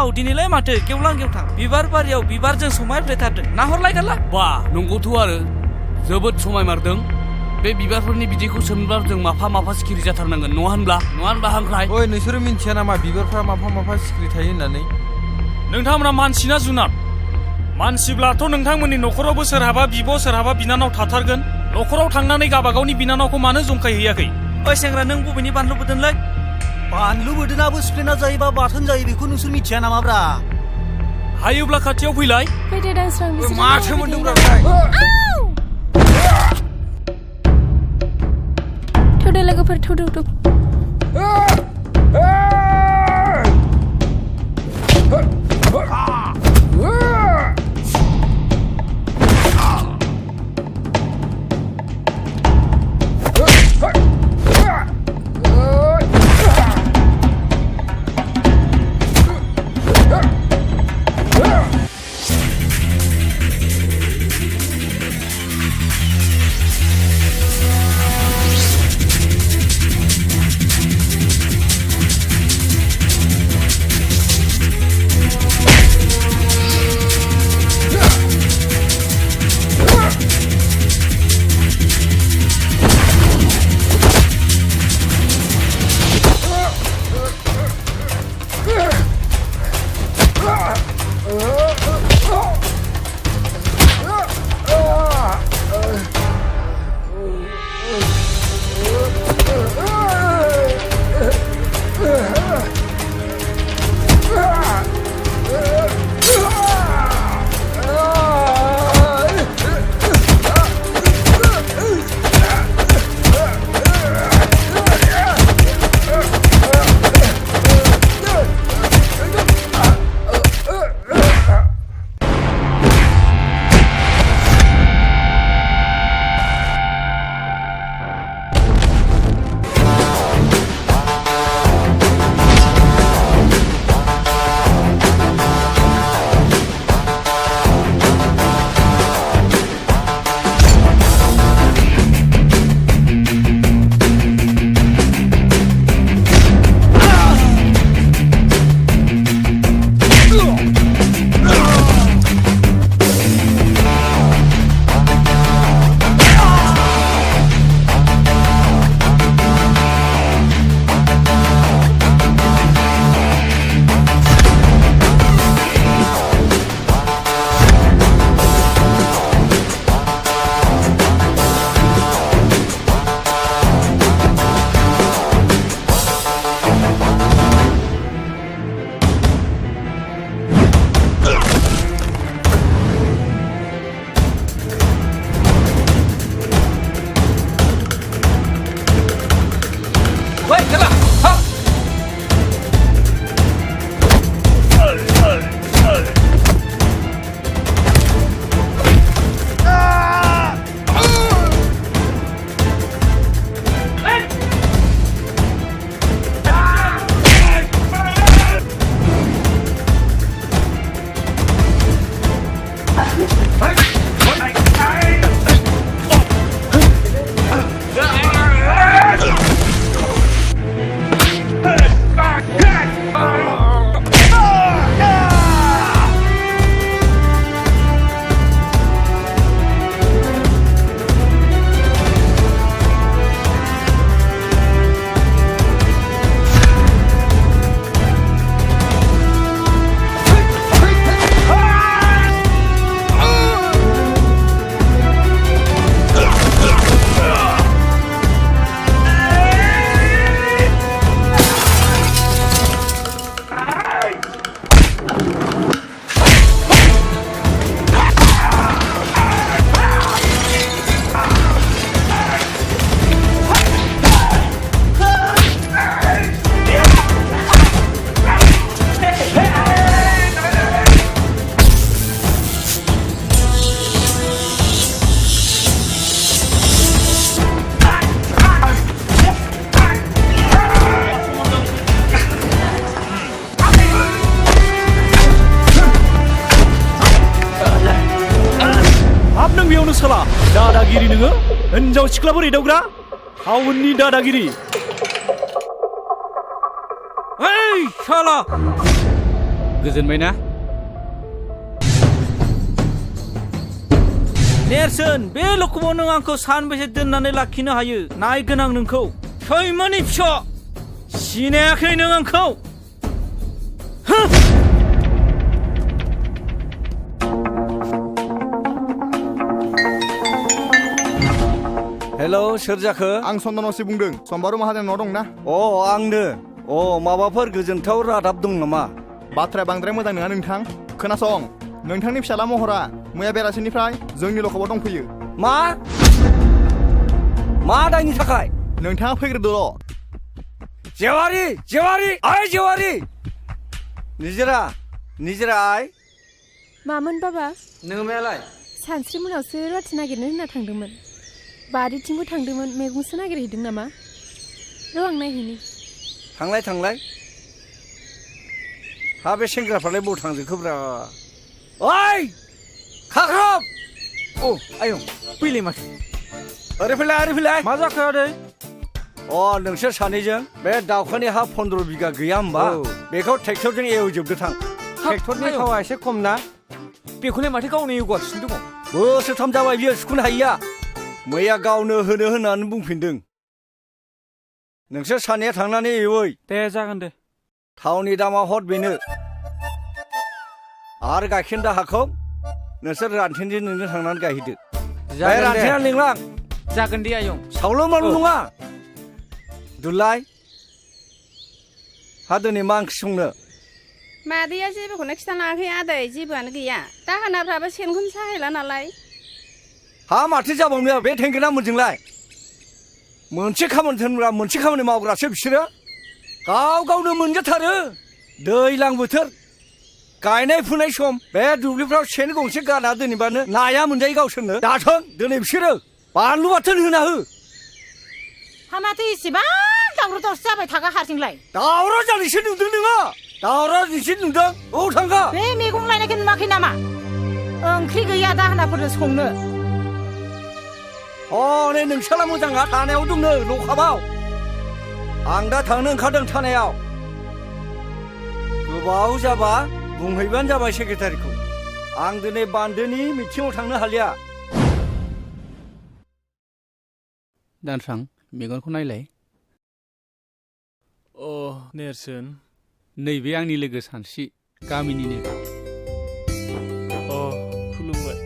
सानाव दिनैलाय माथो गेवलां गेवथां बिबार बारियाव बिबारजों समायफ्लेथारदों नाहरलाय गारला बा नंगौथ' आरो जोबोद समायमारदों बे बिबारफोरनि बिदैखौ सोमब्ला जों माफा माफा सिखिरि जाथारनांगोन नङा होनब्ला हांख्राय ओइ नोंसोरो मिन्थिया नामा बिबारफ्रा माफा सिखिरि थायो होननानै नोंथांमोना मानसि ना जुनार मानसिब्लाथ' नोंथांमोननि न'खरावबो सोरहाबा बिब' सोरहाबा बिनानाव थाथारगोन न'खराव थांनानै गाबागावनि बिनानावखौ मानो जंखायहैयाखै ओइ सेंग्रा नों बबेनि बानलु बोदोंलै बानलु बोरदोनाबो सिफ्लेना जायोबा बाथोन जायो बेखौ नोंसोर मिथिया नामाब्रा हायोब्ला खाथियाव फैलाय फैदो दांस्रां माथो मोनदोंब्रा थौदो लोगोफोर थौदो साला दादागिरि नोङो हिनजाव सिख्लाफोर एदावग्रा हावननि दादागिरि ओइ साला गोजोनबाय ना नेरसोन बे लखबाव नों आंखौ सानबेसे दोननानै लाखिनो हायो नायगोन आं नोंखौ सैमानि फिसा सिनायाखै नों आंखौ हेलौ सोर जाखो आं चन्दनसि बुंदों सम्बारु माहाजोन न' दंना आंनो माबाफोर गोजोनथाव रादाब दं नामा बाथ्राया बांद्राय मोजां नङा नोंथां खोनासं नोंथांनि फिसाला महरा मैया बेलासिनिफ्राय जोंनि लखबाव दंफैयो मा दायनि थाखाय नोंथाङा फैग्रोदोल' जेवारि निजिरा आइ मामोन बाबा नोङो मायालाय सानस्रि मोनावसो रुवाथि नागिरनो होनना थांदोंमोन बारिथिंबो थांदोंमोन मैगंसो नागिरहैदों नामा र' आं नायहैनि थांलाय हा बे सेंग्राफ्रालाय बबाव थांजोबखोब्रा ओइ खाख्राब आयं फैलाय माथो ओरै फैलाय मा जाखो आदै नोंसोर सानैजों बे दाउखानि हा 15 बिगा गैया होमबा बेखौ ट्रेक्टरजों एवजोबदो थां ट्रेक्टरनि थावा एसे खम ना बेखौलाय माथो गावनो एवगासिनो दङ बोसोरथाम जाबाय बियो सुखुनो हायिया मैया गावनो होनो होननानै बुंफिनदों नोंसोर सानैया थांनानै एवै दे जागोन दे थावनि दामा हर बेनो आरो गाइखेर दाहाखौ नोंसोर रानथेनजों नोंनो थांनानै गायहैदो रानथेना लिंलां जागोन दे आयं सावल' माल नङा दुलाय हा दिनै मा ओंख्रि संनो मादैया जेबोखौनो खिथानाङाखै आदै जेबोआनो गैया दाहोनाफ्राबो सेनखौनो साहैला नालाय हा माथो जाबावनो बे थेंगोना मोनजोंलाय मोनसे खामानि थोनग्रा मोनसे खामानि मावग्रासो बिसोरो गावनो मोनजाथारो दैज्लां बोथोर गायनाय फुनाय सम बे दुब्लिफ्राव सेन गंसे गाना दोनैबानो नाया मोनजायो गावसोरनो दाथों दिनै बिसोरो बानलु बाथोन होना हो हा माथो इसेबां दावराव जाबाय थागा हारसिंलाय दावराव जानायसो नुदों नोङो दावराव नोंसो नुदों थांगा बे मैगं लायनायखौ नुवाखै नामा ओंख्रि गैया दाहोनाफोरनो संनो नै नोंसाला मोजाङा थानायाव दंनो लखाबाव आं दा थांनो ओंखारदों थानायाव गोबाव जाबा बुंहैबानो जाबाय सेक्रेटारिखौ आं दिनै बान्दोनि मिटिङाव थांनो हालिया दानस्रां मेगनखौ नायलाय नेरसोन नैबे आंनि लोगो सानस्रि गामिनिनो खुलुमबाय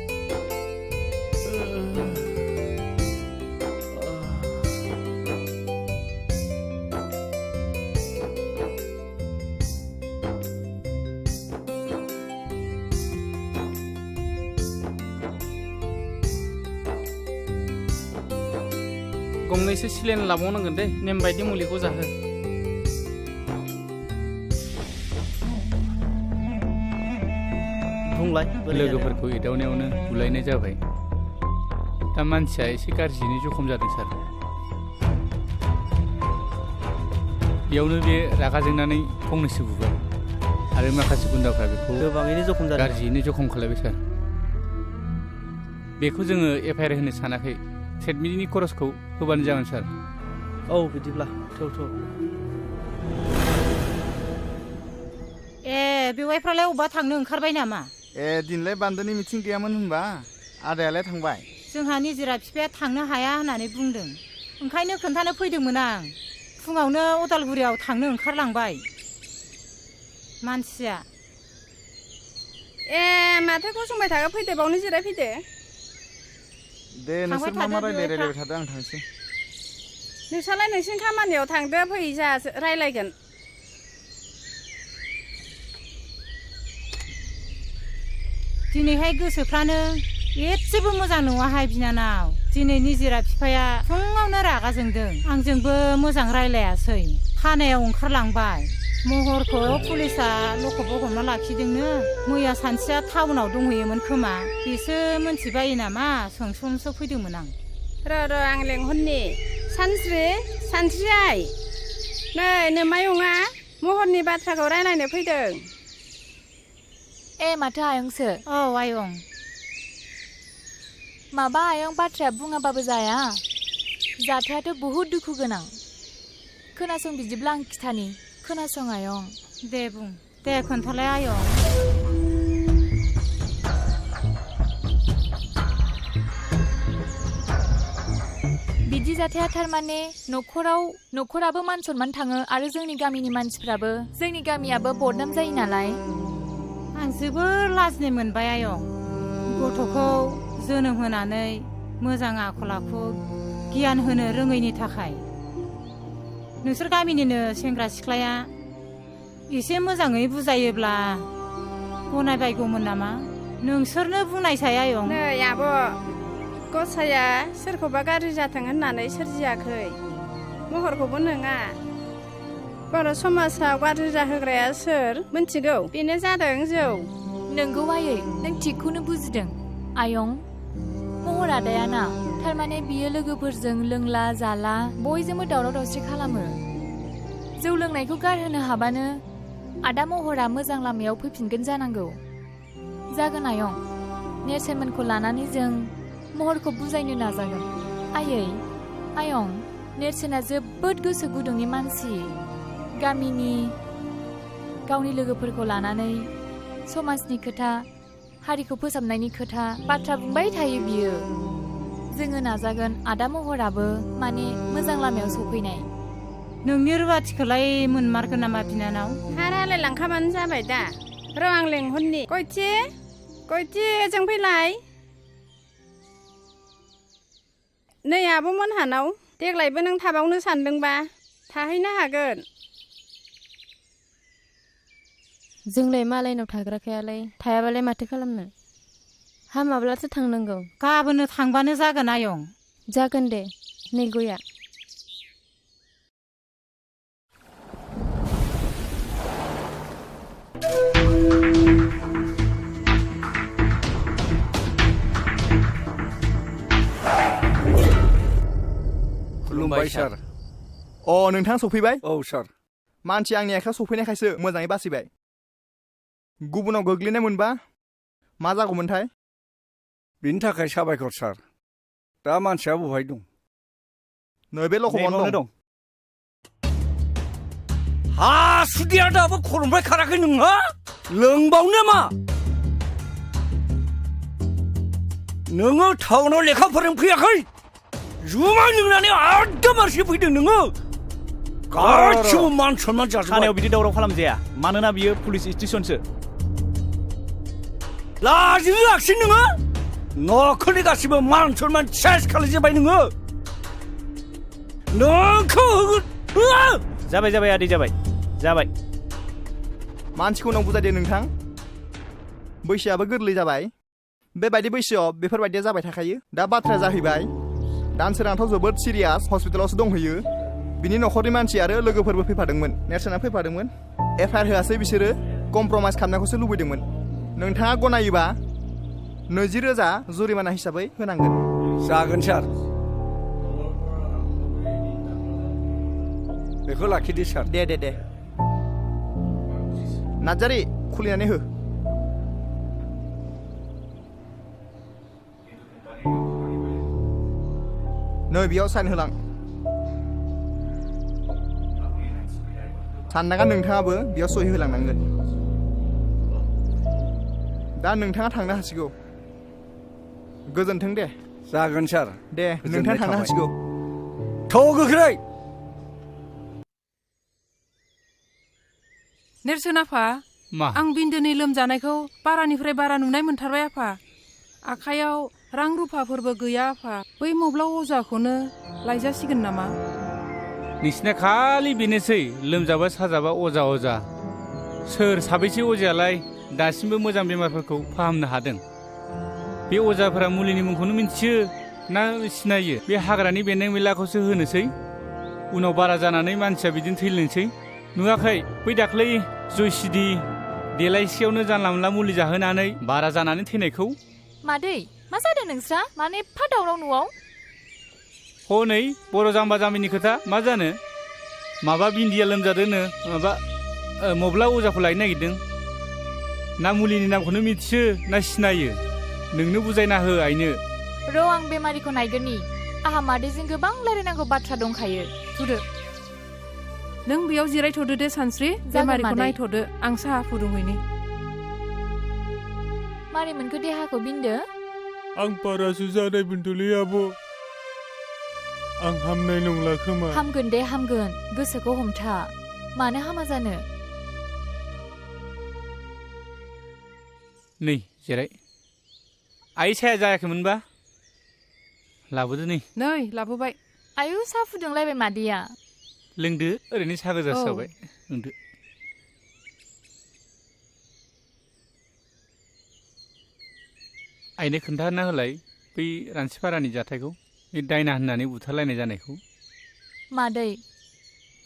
गंनैसो सिलेन लाबावनांगोन दे नेम बायदि मुलिखौ जाहो बुंलाय लोगोफोरखौ एदावनायावनो बुलायनाय जाबाय दा मानसिया एसे गाज्रियैनो जखम जादों सार बेयावनो बे रागा जोंनानै फंनैसो बुबाय आरो माखासे गुन्दाफ्रा बेखौ गोबाङैनो जखम जादों गाज्रियैनो जखम खालायबाय सार बेखौ जोङो एफआइआर होनो सानाखै ट्रिटमेन्टनि खरसखौ होबानो जागोन सार बिदिब्ला थौ बेवाइफ्रालाय अबा थांनो ओंखारबाय नामा दिनलाय बान्दोनि मिथिं गैयामोन होनबा आदायालाय थांबाय जोंहा निजिरा बिफाया थांनो हाया होननानै बुंदों ओंखायनो खोन्थानो फैदोंमोन आं फुङावनो उदालगुरियाव थांनो ओंखारलांबाय मानसिया माथो गसंबाय थागा फैदो बावनो जिरायफैदो दे नोंसोर मा रायलायबाय थादो आं थांसै नोंसालाय नोंसिनि खामानियाव थांदो फै जा रायलायगोन दिनैहाय गोसोफ्रानो एसेबो मोजां नङाहाय बिनानाव दिनै निजिरा बिफाया फुङावनो रागा जोंदों आंजोंबो मोजां रायलायासै थानायाव ओंखारलांबाय महरखौ पुलिसा लखबाव हमना लाखिदोंनो मैया सानसेया टाउनाव दंहैयोमोन खोमा बेसो मोनथिबायो नामा सोंसो फैदोंमोन आं र' आं लेंहरनि सानस्रि आइ नै नोमायंआ महरनि बाथ्राखौ रायलायनो फैदों माथो आयंसो आयं माबा आयं बाथ्राया बुङाबाबो जाया जाथायाथ' बहुद दुखु गोनां खोनासं बिदिब्ला आं खिथानि खोनासं आयं दे बुं दे खोन्थालाय आयं बिदि जाथाया थारमाने न'खराबो मान सनमान थाङो आरो जोंनि गामिनि मानसिफ्राबो जोंनि गामियाबो बदनाम जायो नालाय आं जोबोर लाजिनाय मोनबाय आयं गथ'खौ जोनोम होनानै मोजां आखल आखु गियान होनो रोङैनि थाखाय नोंसोर गामिनिनो सेंग्रा सिख्लाया एसे मोजाङै बुजायोब्ला गनायबायगौमोन नामा नोंसोरनो बुंनायसाय आयं नै आब' गसाया सोरखौबा गाज्रि जाथों होननानै सोरजियाखै महरखौबो नङा बर' समाजाव गाज्रि जाहोग्राया सोर मिन्थिगौ बेनो जादों जौ नोंगौ आयै नों थिगखौनो बुजिदों आयं महर आदायाना थारमाने बियो लोगोफोरजों लोंला जाला बयजोंबो दावराव दावसि खालामो जौ लोंनायखौ गारहोनो हाबानो आदा महरा मोजां लामायाव फैफिनगोन जानांगौ जागोन आयं नेरसोनमोनखौ लानानै जों महरखौ बुजायनो नाजागोन आयं नेरसोना जोबोद गोसो गुदुंनि मानसि गामिनि गावनि लोगोफोरखौ लानानै समाजनि खोथा हारिखौ फोसाबनायनि खोथा बाथ्रा बुंबाय थायो बियो जोङो नाजागोन आदा महराबो माने मोजां लामायाव सफैनाय नोंनि रुवाथिखौलाय मोनमारगोन नामा बिनानाव हारालाय लांखाबानो जाबाय दा र' आं लेंहरनि गयथि जों फैलाय नै आब'मोनहानाव देग्लायबो नों थाबावनो सानदोंबा थाहैनो हागोन जोंलाय मालायनाव थाग्राखायालाय थायाबालाय माथो खालामनो हामाब्लासो थांनांगौ गाबोननो थांबानो जागोन आयं जागोन दे नै गया खुलुमबाय सार नोंथां सफैबाय औ सार मानसि आंनि आखायाव सफैनायखायसो मोजाङै बासिबाय गुबुनाव गोग्लैनाय मोनबा मा जागौमोनथाय बिनि थाखाय साबायखर सार दा मानसिया बहाय दं नै बे लखबावनो दं हासुदिया दाबो खर'निफ्राय खाराखै नोंहा लोंबावनो मा नोङो टाउनाव लेखा फोरोंफैयाखै जुमाय लोंनानै आददा मानसि फैदों नोङो गासिबो मान सनमान जाजोब्बाय थानायाव बिदि दावराव खालामजाया मानोना बियो पुलिस स्टेशनसो लाजिनो लाखिन नोङो न'खरनि गासिबो मान सनमान सेस खालामजोब्बाय नोङो नोंखौ जाबाय आदै जाबाय मानसिखौ उनाव बुजायदो नोंथां बैसोआबो गोरलै जाबाय बेबायदि बैसोआव बेफोरबायदिया जाबाय थाखायो दा बाथ्राया जाहैबाय दानसोरांथ' जोबोद सिरियास हस्पिटालावसो दंहैयो बिनि न'खरनि मानसि आरो लोगोफोरबो फैफादोंमोन नेरसोना फैफादोंमोन एफआइआर होआसै बिसोरो कमप्रमाइस खालामनायखौसो लुबैदोंमोन नोंथाङा गनायोबा 20,000 जुरिमाना हिसाबै होनांगोन जागोन सार बेखौ लाखिदो सार दे नार्जारी खुलिनानै हो नै बेयाव साइन होलां साननाङा नोंथाङाबो बेयाव सहि होलांनांगोन दा नोंथाङा थांनो हासिगौ गोजोन्थों दे जागोन सार दे नोंथाङा थांनो हासिगौ थौ गोख्रै नेरसोन आफा मा आं बिन्दोनि लोमजानायखौ बारानिफ्राय बारा नुनाय मोनथारबाय आफा आखायाव रां रुफाफोरबो गैया आफा बै मब्ला अजाखौनो लायजासिगोन नामा नोंसिना खालि बेनोसै लोमजाबा साजाबा अजा सोर साबैसे अजायालाय दासिमबो मोजां बेमारफोरखौ फाहामनो हादों बे अजाफोरा मुलिनि मुंखौनो मिन्थियो ना सिनायो बे हाग्रानि बेन्दों बेनलाखौसो होनोसै उनाव बारा जानानै मानसिया बिदिनो थैलांसै नुवाखै बै दाख्लै जयसिदि देलाइसेयावनो जानला मोनला मुलि जाहोनानै बारा जानानै थैनायखौ मादै मा जादों नोंस्रा माने एफा दावराव न'आव हनै बर' जाम्बा जाम्बिनि खोथा मा जानो माबा बिन्दिया लोमजादोंनो माबा मब्ला अजाखौ लायनो नागिरदों ना मुलिनि नामखौनो मिथियो ना सिनायो नोंनो बुजायना हो आइनो र' आं बेमारिखौ नायगोननि आहा मादैजों गोबां रायलायनांगौ बाथ्रा दंखायो थुदो नों बेयाव जिरायथ'दो दे सानस्रि बेमारिखौ नायथ'दो आं साहा फुदुंहैनि मारै मोनखो देहाखौ बिन्दो आं बारासो जानाय मोनदोंलै आब' आं हामनाय नंला खोमा हामगोन दे हामगोन गोसोखौ हमथा मानो हामा जानो नै जिराय आइ साया जायाखैमोनबा लाबोदो नै लाबोबाय आयु साहा फुदुंलायबाय मादैया लोंदो ओरैनो साहा गोजासो जाबाय लोंदो आइनो खोन्थाना होलाय बै रानसिपारानि जाथायखौ बे दायना होननानै बुथारलायनाय जानायखौ मादै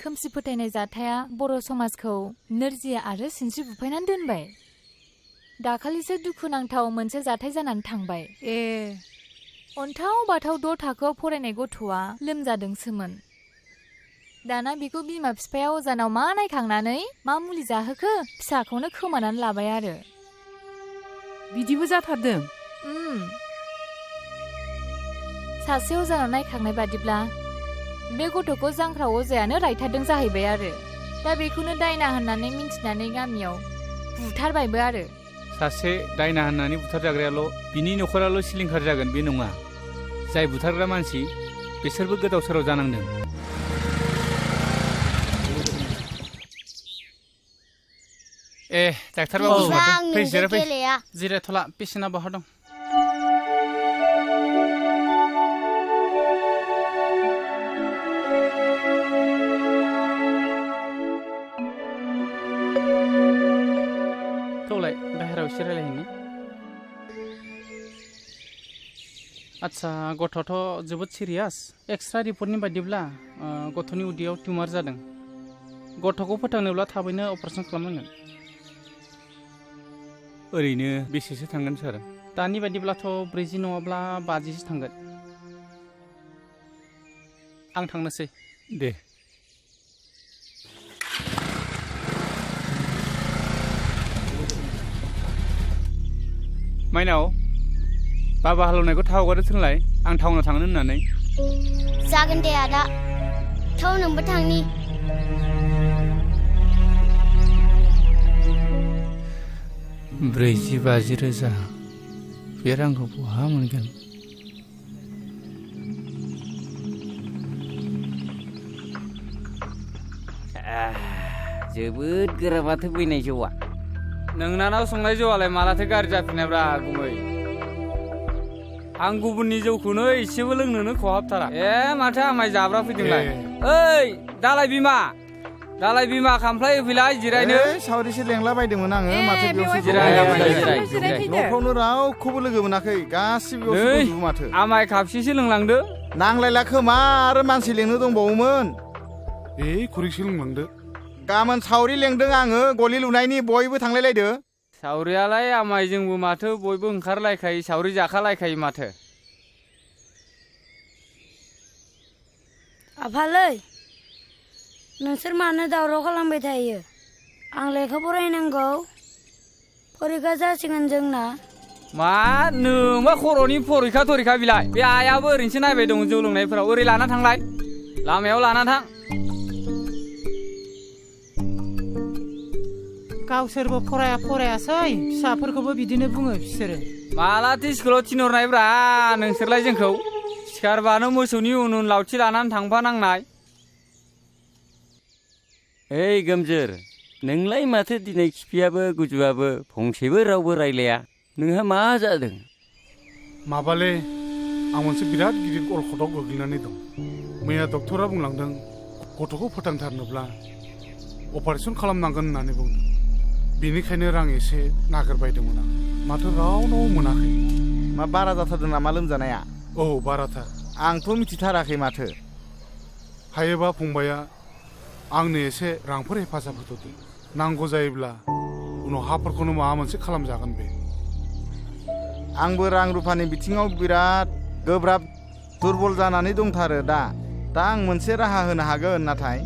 खोमसि फोथायनाय जाथाया बर' समाजखौ नोरजिया आरो सिनस्रि बुफायनानै दोनबाय दाखालिसो दुखुनांथाव मोनसे जाथाय जानानै थांबाय अन्थाव बाथाव 6 थाखोआव फरायनाय गथ'आ लोमजादोंसोमोन दाना बेखौ बिमा बिफाया अजानाव मा नायखांनानै मा मुलि जाहोखो फिसाखौनो खोमानानै लाबाय आरो बिदिबो जाथारदों सासे अजानाव नायखांनाय बादिब्ला बे गथ'खौ जांख्रा अजायानो रायथारदों जाहैबाय आरो दा बेखौनो दायना होननानै मिन्थिनानै गामियाव बुथारबायबो आरो सासे दायना होननानै बुथारजाग्रायाल' बिनि न'खराल' सिलिंखार जागोन बे नङा जाय बुथारग्रा मानसि बिसोरबो गोदाव सोराव जानांदों डाक्टार बाबु फै जिरायफै जिरायथ'ला पेसेन्टआ बहा दं थौलाय बाहेरायाव एसे रायलायहैनि आच्छा गथ'आथ' जोबोद सिरियास एक्सरे रिपर्टनि बायदिब्ला गथ'नि उदैयाव टिउमार जादों गथ'खौ फोथांनोब्ला थाबैनो अपारेसन खालामनांगोन ओरैनो बेसेसो थांगोन सार दानि बायदिब्लाथ' 40 नङाब्ला 50सो थांगोन आं थांनोसै दे माइनाव बाबा हालेवनायखौ थाव हगारनो थोनलाय आं टाउनाव थांनो होननानै जागोन दे आदा थाव नोंबो थांनि 40-50 रोजा बे रांखौ बहा मोनगोन जोबोद गोरा माथो बैनाय जौआ नोंनानाव संनाय जौआलाय मालाथो गाज्रि जाफिननायब्रा गुमै आं गुबुननि जौखौनो एसेबो लोंनोनो खहाबथारा माथो आमाय जाब्रा फैदोंलाय ओइ दालाय बिमा खामफ्लाय होफैलाय जिरायनो सावरिसो लेंला बायदोंमोन आङो माथो बेयावसो जिराय न'फ्रावनो रावखौबो लोगो मोनाखै गासिबो बेयावसो माथो आमाय खापसेसो लोंलांदो नांलायला खोमा आरो मानसि लेंनो दंबावोमोन खुरैसो लोंलांदो गाबोन सावरि लेंदों आङो गलि लुनायनि बयबो थांलायलायदो सावरियालाय आमाय जोंबो माथो बयबो ओंखारलायखायो सावरि जाखालायखायो माथो आफालै नोंसोर मानो दावराव खालामबाय थायो आं लेखा फरायनांगौ फरिखा जासिगोन जोंना मा नोंबा खर'नि फरिखा बिलाय बे आयाबो ओरैनोसो नायबाय दं जौ लोंनायफोराव ओरै लाना थांलाय लामायाव लाना थां गावसोरबो फरायासै फिसाफोरखौबो बिदिनो बुङो बिसोरो मालाथो स्कुलाव थिनहरनायब्रा नोंसोरलाय जोंखौ सिखारबानो मोसौनि उन लावथि लानानै थांफानांनाय ओइ गोमजोर नोंलाय माथो दिनै खिफियाबो गुजुआबो फंसेबो रावबो रायलाया नोंहा मा जादों माबाले आं मोनसे बिराद गिदिर अलखदाव गोग्लैनानै दं मैया डक्टरा बुंलांदों गथ'खौ फोथांथारनोब्ला अपारेसन खालामनांगोन होननानै बुंदों बेनिखायनो रां एसे नागिरबायदोंमोन आं माथो रावनाव मोनाखै मा बारा जाथारदों नामा लोमजानाया बाराथार आंथ' मिथिथाराखै माथो हायोबा फंबाया आंनो एसे रांफोर हेफाजाब होथ'दो नांगौ जायोब्ला उनाव हाफोरखौनो माबा मोनसे खालामजागोन बे आंबो रां रुफानि बिथिङाव बिराद गोब्राब दुरबल जानानै दंथारो दा आं मोनसे राहा होनो हागोन नाथाय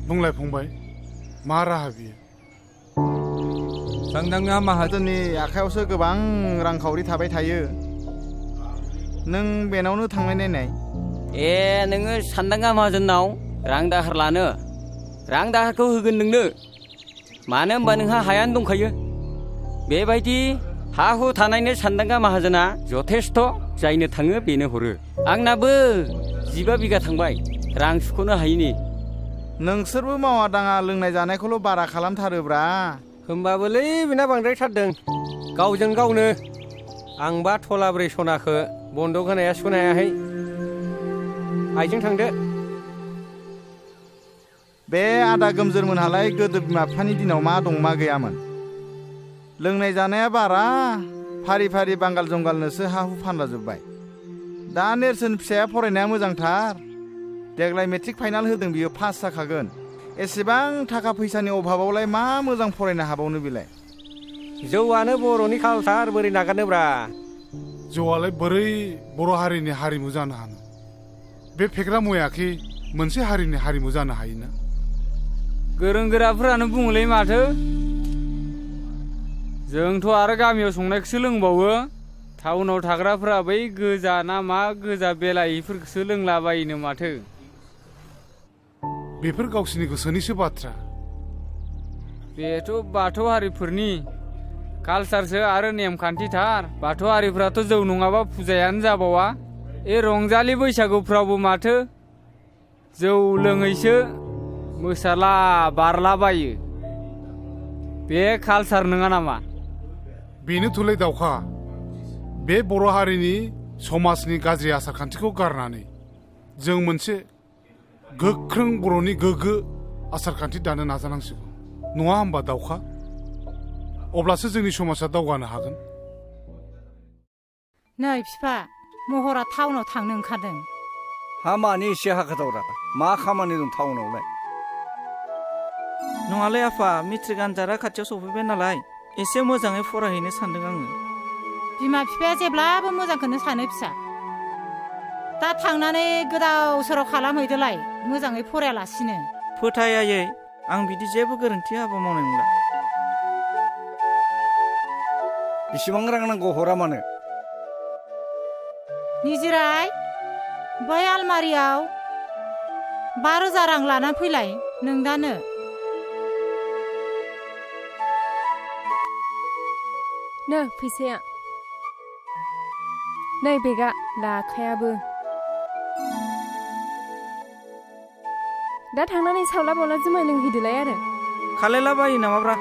बुंलाय फंबाय मा राहा बियो सानदांगा माहाजोननि आखायावसो गोबां रांखावरि थाबाय थायो नों बेनावनो थांनाय नायनाय नोङो सानदांगा माहाजोननाव रां दाहार लानो रां दाहारखौ होगोन नोंनो मानो होनबा नोंहा हायानो दंखायो बेबायदि हा हु थानायनो सानदांगा माहाजोना जथेस्थ' जायनो थाङो बेनो हरो आंनाबो 15 बिगा थांबाय रां सुख'नो हायिनि नोंसोरबो मावा दाङा लोंनाय जानायखौल' बारा खालामथारोब्रा होमबाबोलै बेना बांद्रायथारदों गावजों गावनो आंबा थलाब्रै सनाखौ बन्दक होनाया सुनायाहै आइजों थांदो बे आदा गोमजोरमोनहालाय गोदो बिमा बिफानि दिनाव मा दं मा गैयामोन लोंनाय जानाया बारा फारि फारि बांगाल जंगालनोसो हा हु फानलाजोब्बाय दा नेरसोन फिसाया फरायनाया मोजांथार देग्लाय मेट्रिक फाइनाल होदों बियो पास जाखागोन एसेबां थाखा फैसानि अभाबावलाय मा मोजां फरायनो हाबावनो बेलाय जौआनो बर'नि कालसार बोरै नागारनोब्रा जौआलाय बोरै बर' हारिनि हारिमु जानो हानो बे फेग्रा मुवायाखि मोनसे हारिनि हारिमु जानो हायोना गोरों गोराफोरानो बुङोलै माथो जोंथ' आरो गामियाव संनायखौसो लोंबावो टाउनाव थाग्राफोरा बै गोजा ना मा गोजा बेलायिफोरखौसो लोंलाबायोनो माथो बेफोर गावसिनि गोसोनिसो बाथ्रा बेथ' बाथौ हारिफोरनि कालसारसो आरो नेमखान्थिथार बाथौ हारिफ्राथ' जौ नङाबा फुजायानो जाबावा रंजालि बैसागुफ्रावबो माथो जौ लोङैसो मोसाला बारलाबायो बे कालसार नङा नामा बेनोथ'लै दावखा बे बर' हारिनि समाजनि गाज्रि आसार खान्थिखौ गारनानै जों मोनसे गोख्रों बर'नि गोग्गो आसार खान्थि दानो नाजानांसिगौ नङा होमबा दावखा अब्लासो जोंनि समाजा दावगानो हागोन नै बिफा महरा टाउनाव थांनो ओंखारदों हा मानि एसे हाखोदावरा मा खामानि दं टाउनावलाय नङालै आफा मेट्रिक आनजादा खाथियाव सफैबाय नालाय एसे मोजाङै फरायहैनो सानदों आङो बिमा बिफाया जेब्लाबो मोजांखौनो सानो फिसा दा थांनानै गोदाव सोराव खालामहैदोलाय मोजाङै फरायालासिनो फोथायायै आं बिदि जेबो गोरोन्थि हाबा मावनाय नंला बेसेबां रां नांगौ हरा मानो निजिराय बै आलमारियाव 5,000 रां लानानै फैलाय नोंदानो नो फैसाया नै बेगा लाखायाबो दा थांनानै सावला बावला जुमाय लोंहैदोलाय आरो खालायला बायो नामाब्रा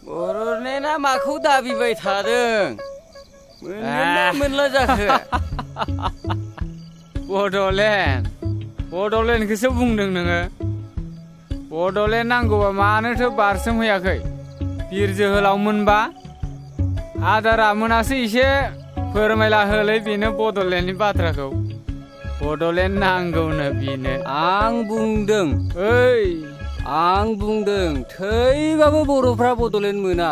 बर'नेना माखौ दाबिबाय थादों मोनगोनना मोनला जाखो बड'लेण्डखौसो बुंदों नोङो बड'लेण्ड नांगौबा मानोथो बारसोमहैयाखै बिर जोहोलाव मोनबा आदारा मोनासो एसे फोरमायला होलै बेनो बड'लेण्डनि बाथ्राखौ बड'लेण्ड नांगौनो बेनो आं बुंदों थैबाबो बर'फ्रा बड'लेण्ड मोना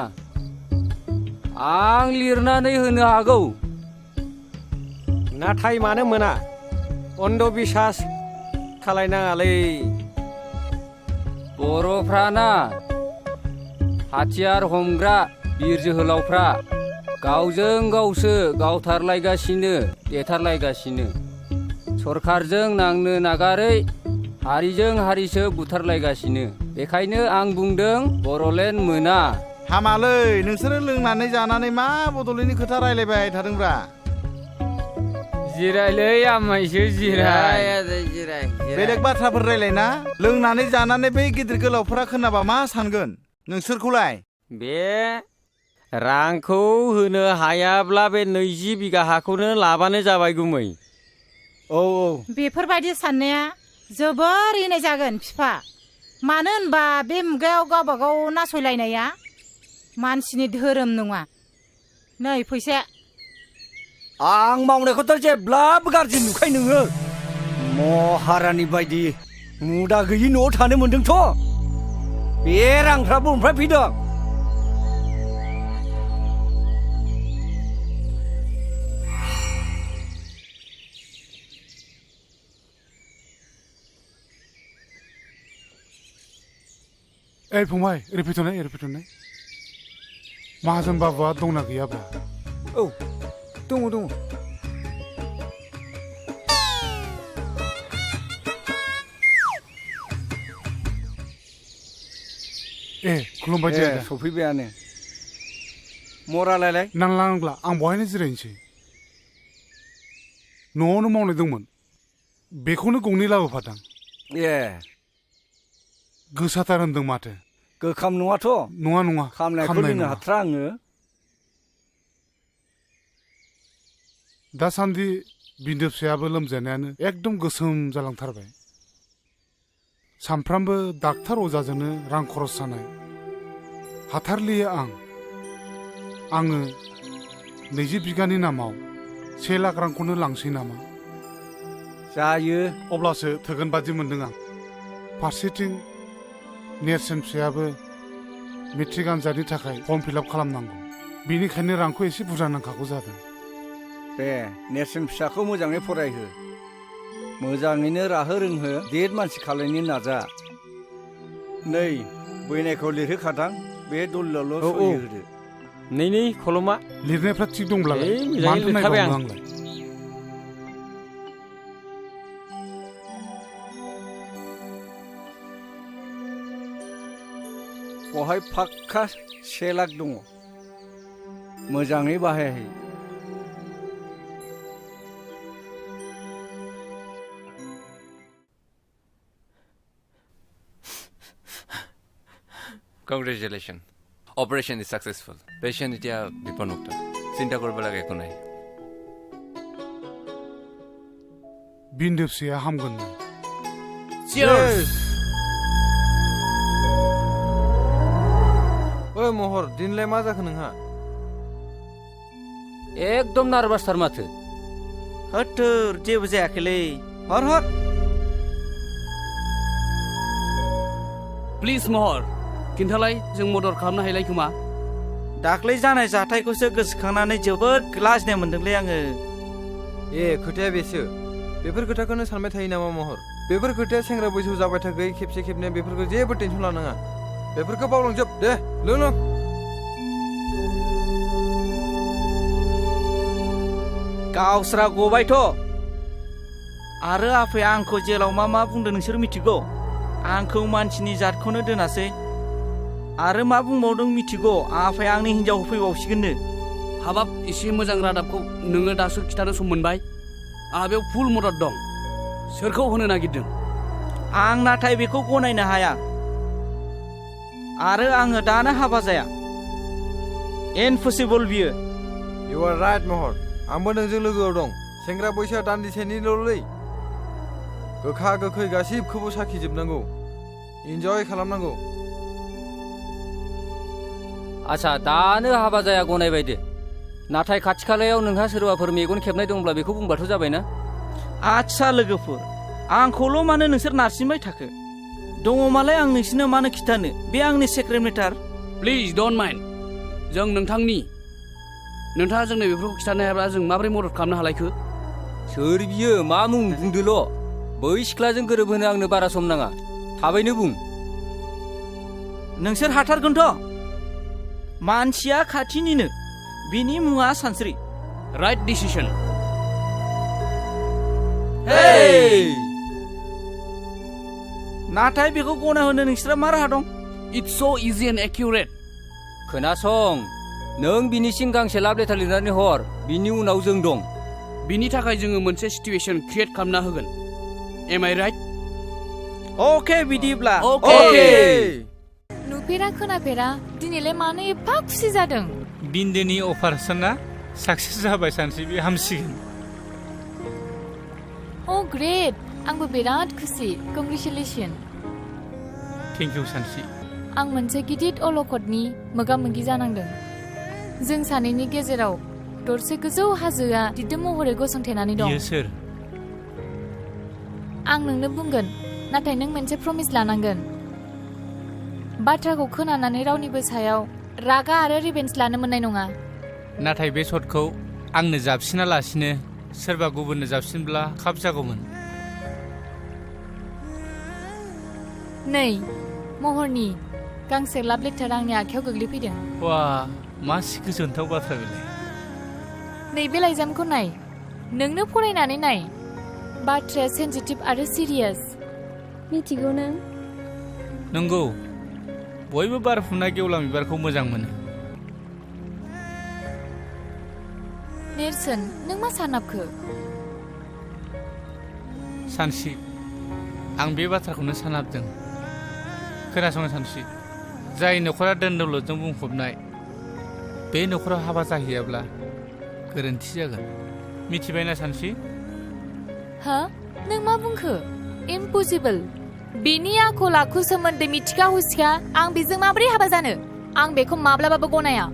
आं लिरनानै होनो हागौ नाथाय मानो मोना अन्धबिसास खालायनाङालै बर'फ्राना हाथियार हमग्रा बिर जोहोलावफ्रा गावजों गावसो गावथारलायगासिनो देथारलायगासिनो सरखारजों नांनो नागारै हारिजों हारिसो बुथारलायगासिनो बेखायनो आं बुंदों बर'लेण्ड मोना हामालै नोंसोरो लोंनानै जानानै मा बड'लेण्डनि खोथा रायलायबाय थादोंब्रा जिरायलै आमायसो जिराय बेलेग बाथ्राफोर रायलायना लोंनानै जानानै बै गिदिर गोलावफोरा खोनाबा मा सानगोन नोंसोरखौलाय बे रांखौ होनो हायाब्ला बे 20 बिगा हाखौनो लाबानो जाबाय गुमै औ बेफोरबायदि साननाया जोबोर इनाय जागोन बिफा मानो होनबा बे मुगायाव गावबा गाव नासयलायनाया मानसिनि धोरोम नङा नै फैसाया आं मावनायखौथ' जेब्लाबो गाज्रि नुखाय नोङो महारानि बायदि मुदा गैयि न'आव थानो मोन्दोंथ' बे रांफ्राबो ओमफ्राय फैदों ओइ फंबाय ओरै फैथ'नाय माहाजोन बाबुआ दंना गैयाब्रा? औ दङ ए खुलुमबाय दे आदा। सफैबायानो मरालायलाय नांला आं बहायनो जिरायनोसै। न'आवनो मावनाय दंमोन बेखौनो गंनै लाबोफादां। ए गोसाथार होनदों माथो। गोखाम नङाथ'? नङा खामनायखौ लोंनो हाथ्रा आङो। दासान्दि बिन्दो फिसायाबो लोमजानायानो एकदम गोसोम जालांथारबाय। सानफ्रामबो डाक्टार अजाजोंनो रां खरस जानाय हाथारलिया आङो 20 बिगानि नामाव 1 लाख रांखौनो लांसै नामा? जायो अब्लासो थोगोन बादि मोनदों आं। फारसेथिं नेरसोन फिसायाबो मेट्रिक आनजादनि थाखाय फर्म फिलआप खालामनांगौ, बेनिखायनो रांखौ एसे बुरजा नांखागौ जादों। दे नेरसोन फिसाखौ मोजाङै फरायहो, मोजाङैनो राहो रोंहो, देर मानसि खालायनो नाजा। नै बैनायखौ लिरहोखादां, बे दलिलल' सहि होदो। नै खलमा लिरनायफ्रा थिग दंब्लालाय मानोथो नायबावनो आंलाय? बहाय फाक्का 1 लाख दङ, मोजाङै बाहायहै। Congratulations. Operation is successful. Patient এতিয়া বিপদমুক্ত, চিন্তা কৰিব লাগে একো নাই। बिन्दो फिसाया हामगोन। ओइ महर, दिनलाय मा जाखो नोंहा? एकदम नार्भासथार माथो। होथोर जेबो जायाखैलै, हर प्लिज महर, खिन्थालाय जों मदद खालामनो हायलाय खोमा? दाख्लै जानाय जाथायखौसो गोसोखांनानै जोबोद लाजिनाय मोनदोंलै आङो। ए खोथाया बेसो, बेफोर खोथाखौनो सानबाय थायो नामा महर? बेफोर खोथाया सेंग्रा बैसोआव जाबाय थाखै खेबसे खेबनै, बेफोरखौ जेबो टेनसन लानाङा। बेफोरखौ बावलांजोब दे, लों। गावस्रा गबायथ'। आरो आफाया आंखौ जेलाव मा बुंदों नोंसोर मिथिगौ? आंखौ मानसिनि जातखौनो दोनासै। आरो मा बुंबावदों मिथिगौ? आफाया आंनि हिन्जावखौ फैबावसिगोननो। हाबाब, एसे मोजां रादाबखौ नोङो दासो खिथानो सम मोनबाय। आंहा बेयाव फुल मदद दं। सोरखौ होनो नागिरदों? आं नाथाय बेखौ गनायनो हाया। आरो आङो दानो हाबा जाया। इम्पसिबल बियो। इउ आर राइट महर, आंबो नोंजों लोगोआव दं। सेंग्रा बैसोआ दान्दिसेनिल'लै। गोखा गोखै गासिबखौबो साखिजोबनांगौ, इन्जय खालामनांगौ। आच्छा, दानो हाबा जाया गनायबाय दे। नाथाय खाथि खालायाव नोंहा सोरबाफोर मेगन खेबनाय दंब्ला बेखौ बुंबाथ' जाबायना? आच्छा लोगोफोर, आंखौल' मानो नोंसोर नारसिनबाय थाखो? दङमालाय आं नोंसिनो मानो खिथानो, बे आंनि secret matter. Please don't mind, जों नोंथाङा जोंनो बेफोरखौ खिथानो हायाब्ला जों माबोरै मदद खालामनो हालायखो? सोर बियो? मा मुं बुंदोल'। बै सिख्लाजों गोरोबहोनो आंनो बारा सम नाङा, थाबैनो बुं। नोंसोर हाथारगोनथ'? मानसिया खाथिनिनो, बिनि मुङा सानस्रि। Right decision. नाथाय बेखौ गनायहोनो नोंसोरा मा राहा दं? इट्स स' इजि एन्ड एक्युरेट। खोनासं, नों बिनिसिम गांसे लाभ लेटार लिरनानै हर, बिनि उनाव जों दं। बिनि थाखाय जोङो मोनसे सिटुएसन क्रिएट खालामना होगोन। M I right? अके बिदिब्ला अके। नुफेरा खोनाफेरा दिनैलाय मानो एफा खुसि जादों? बिन्दोनि अपारेशना साक्सेस जाबाय सानसै, बे हामसिगोन। अ ग्रेट, आंबो बिराद खुसि। कंग्रेचुलेसन। थेंक इउ सानसि। आं मोनसे गिदिर अलखदनि मोगा मोगि जानांदों। जों सानैनि गेजेराव दरसे गोजौ हाजोआ दिदोम महरै गसंथेनानै दं। बियो सोर? आं नोंनो बुंगोन, नाथाय नों मोनसे प्रमिस लानांगोन। बाथ्राखौ खोनानानै रावनिबो सायाव रागा आरो रिभेन्स लानो मोननाय नङा। नाथाय बे शटखौ आंनो जाबसिना लासिनो सोरबा गुबुननो जाबसिनब्ला खाब जागौमोन। नै महरनि, गांसे लाभ लेटार आंनि आखायाव गोग्लैफैदों। वा मासि गोजोनथाव बाथ्रा बेलाय। नैबे लाइजामखौ नाय, नोंनो फरायनानै नाय। बाथ्राया सेन्सिटिभ आरो सिरियास। मिथिगौ नों? नंगौ, बयबो बारफुनाय गेवलां बिबारखौ मोजां मोनो। नेरसोन, नों मा सानाबखो? सानसि, आं बे बाथ्राखौनो सानाबदों। खोनासं सानसि, जाय न'खरा धोन दौलतजों बुंफबनाय, बे न'खराव हाबा जाहैयाब्ला गोरोन्थि जागोन। मिथिबायना सानसि? हा? नों मा बुंखो? इम्पसिबल। बिनि आखल आखु सोमोन्दै मिथिखा हुसिखा आं बेजों माबोरै हाबा जानो? आं बेखौ माब्लाबाबो गनाया।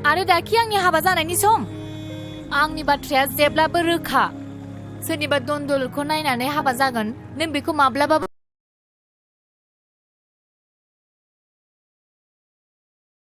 आरो दाखि आंनि हाबा जानायनि सम? आंनि बाथ्राया जेब्लाबो रोखा। सोरनिबा धन दौलतखौ नायनानै हाबा जागोन, नों बेखौ माब्लाबाबो